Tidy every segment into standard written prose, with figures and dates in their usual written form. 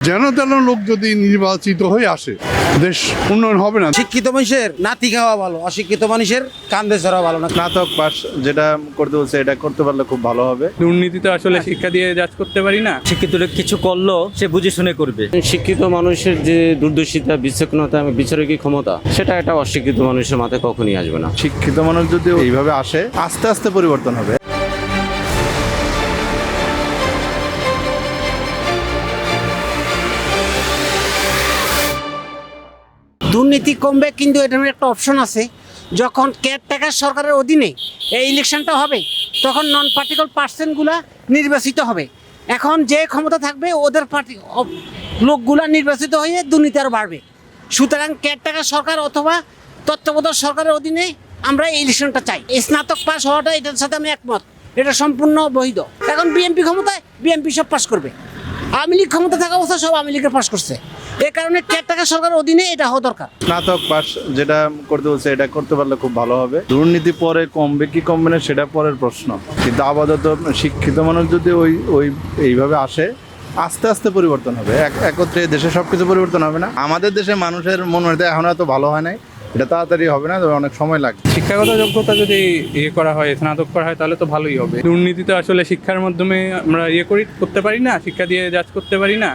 যেন তেন লোক যদি নির্বাচিত হয়ে আসে দেশ উন্নয়ন হবে না। শিক্ষিত মানুষের নাতি খাওয়া ভালো, অশিক্ষিত মানুষের কান্দে ছড়া ভালো না। স্নাতক পাস যেটা করতে বলছে এটা করতে পারলে খুব ভালো হবে। দুর্নীতি তো আসলে শিক্ষা দিয়ে জাজ করতে পারি না। শিক্ষিত লোক কিছু করলো সে বুঝে শুনে করবে। শিক্ষিত মানুষের যে দূরদর্শিতা, বিচক্ষণতা এবং বিচারকী ক্ষমতা, সেটা একটা অশিক্ষিত মানুষের মাথায় কখনই আসবে না। শিক্ষিত মানুষ যদি এইভাবে আসে আস্তে আস্তে পরিবর্তন হবে। দুর্নীতি কমবে, কিন্তু এটার একটা অপশন আছে। যখন কেয়ারটেকার সরকারের অধীনে এই ইলেকশনটা হবে, তখন নন পার্টিকুলার পার্সনগুলা নির্বাচিত হবে। এখন যে ক্ষমতা থাকবে ওদের পার্টি লোকগুলা নির্বাচিত হয়ে দুর্নীতি আরও বাড়বে। সুতরাং কেয়ারটেকার সরকার অথবা তত্ত্বাবধায়ক সরকারের অধীনে আমরা এই ইলেকশনটা চাই। স্নাতক পাস হওয়াটা এটার সাথে আমি একমত, এটা সম্পূর্ণ বৈধ। এখন বিএনপি ক্ষমতায়, বিএনপি সব পাস করবে। আওয়ামী লীগ ক্ষমতা থাকা অবস্থা সব আওয়ামী লীগের পাস করছে। এই কারণে কেয়ারটেকার সরকারের অধীনে এটা হওয়া দরকার। স্নাতক পাস যেটা করতে বলছে এটা করতে পারলে খুব ভালো হবে। দুর্নীতি পরে কমবে কি কমবে না সেটা পরের প্রশ্ন, কিন্তু আপাতত শিক্ষিত মানুষ যদি ওই এইভাবে আসে আস্তে আস্তে পরিবর্তন হবে। একত্রে দেশে সবকিছু পরিবর্তন হবে না। আমাদের দেশে মানুষের মন মেধা এখন এত ভালো হয় নাই, এটা তাড়াতাড়ি হবে না, তবে অনেক সময় লাগবে। শিক্ষাগত যোগ্যতা যদি করা হয়, স্নাতক করা হয়, তাহলে তো ভালোই হবে। দুর্নীতি তো আসলে শিক্ষার মাধ্যমে আমরা করতে পারি না, শিক্ষা দিয়ে জাজ করতে পারি না।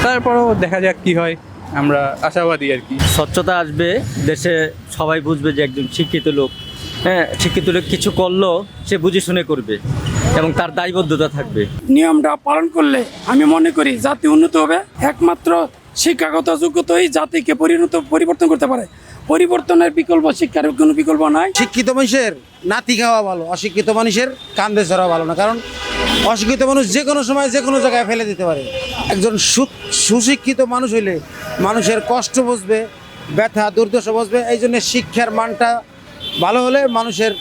তারপরও দেখা যাক কি হয়, আমরা আশাবাদী আর কি। স্বচ্ছতা আসবে দেশে, সবাই বুঝবে যে একজন শিক্ষিত লোক, শিক্ষিত লোক কিছু করলো সে বুঝে শুনে করবে এবং তার দায়বদ্ধতা থাকবে। নিয়মটা পালন করলে আমি মনে করি জাতি উন্নত হবে। একমাত্র শিক্ষাগত যোগ্যতাই জাতিকে পরিবর্তন করতে পারে। পরিবর্তনের বিকল্প, শিক্ষার কোনো বিকল্প নাই। শিক্ষিত মানুষের নাতি খাওয়া ভালো, অশিক্ষিত মানুষের কান্দে ছড়া ভালো না। কারণ অশিক্ষিত মানুষ যে কোনো সময় যে কোনো জায়গায় ফেলে দিতে পারে। একজন সুশিক্ষিত মানুষ হইলে মানুষের কষ্ট বুঝবে, ব্যথা দুর্দশা বুঝবে। এই জন্য শিক্ষার মানটা ভালো হলে মানুষের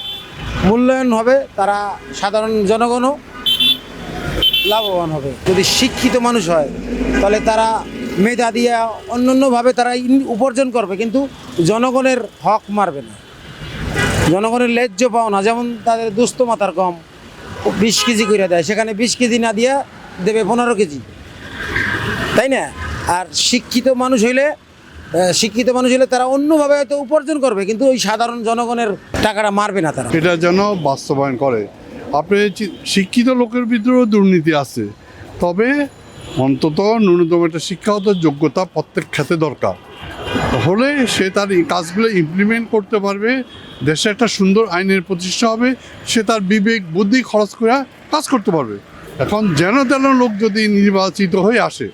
মূল্যায়ন হবে, তারা সাধারণ জনগণও লাভবান হবে। যদি শিক্ষিত মানুষ হয় তাহলে তারা মেধা দিয়ে অন্যান্যভাবে তারা উপার্জন করবে, কিন্তু জনগণের হক মারবে না, জনগণের ন্যায্য পাও না। যেমন তাদের দুস্থ মাতার কম 20 কেজি করে দেয়, সেখানে 20 কেজি না দিয়ে দেবে 15 কেজি, তাই না? আর শিক্ষিত মানুষ হইলে তারা অন্যভাবে হয়তো উপার্জন করবে, কিন্তু ওই সাধারণ জনগণের টাকাটা মারবে না তারা। এটা যেন বাস্তবায়ন করে। আপনি শিক্ষিত লোকের ভিতরেও দুর্নীতি আছে, তবে অন্তত ন্যূনতম একটা শিক্ষাগত যোগ্যতা প্রত্যেক ক্ষেত্রে দরকার হলে সে তার এই কাজগুলো ইমপ্লিমেন্ট করতে পারবে। দেশে একটা সুন্দর আইনের প্রতিষ্ঠা হবে, সে তার বিবেক বুদ্ধি খরচ করে কাজ করতে পারবে। এখন যেন তেন লোক যদি নির্বাচিত হয়ে আসে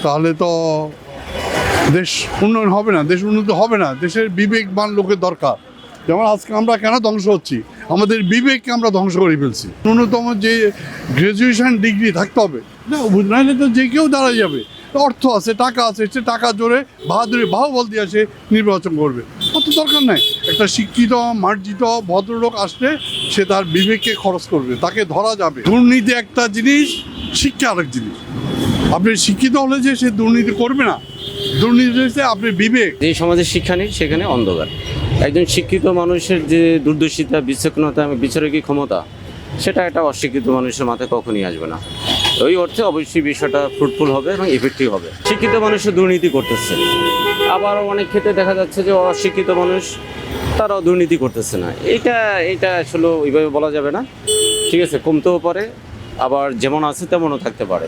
তাহলে তো দেশ উন্নয়ন হবে না, দেশ উন্নত হবে না। দেশের বিবেকবান লোকের দরকার। যেমন আজকে আমরা কেন ধ্বংস হচ্ছি, আমাদের বিবেককে আমরা ধ্বংস করে ফেলছি। ন্যূনতম যে গ্র্যাজুয়েশন ডিগ্রি থাকতে হবে না, নাহলে তো যে কেউ দাঁড়ায় যাবে। অর্থ আছে, টাকা আছে, সে টাকা জোরে বাহুবল দিয়ে সে নির্বাচন করবে। অত দরকার নাই। একটা শিক্ষিত মার্জিত ভদ্রলোক আসলে সে তার বিবেককে খরচ করবে, তাকে ধরা যাবে। দুর্নীতি একটা জিনিস, শিক্ষা আরেক জিনিস। আপনি শিক্ষিত হলে যে সে দুর্নীতি করবে না, দুর্নীতি হচ্ছে আপনার বিবেক। যে সমাজে শিক্ষা নেই সেখানে অন্ধকার। একজন শিক্ষিত মানুষের যে দূরদর্শিতা, বিচক্ষণতা এবং বিচারকী ক্ষমতা, সেটা একটা অশিক্ষিত মানুষের মাথায় কখনই আসবে না। ওই অর্থে অবশ্যই বিষয়টা ফ্রুটফুল হবে এবং ইফেক্টিভ হবে। শিক্ষিত মানুষের দুর্নীতি করতেছে, আবার অনেক ক্ষেত্রে দেখা যাচ্ছে যে অশিক্ষিত মানুষ তারাও দুর্নীতি করতেছে না। এটা আসলে ওইভাবে বলা যাবে না। ঠিক আছে, কমতেও পারে, আবার যেমন আছে তেমনও থাকতে পারে।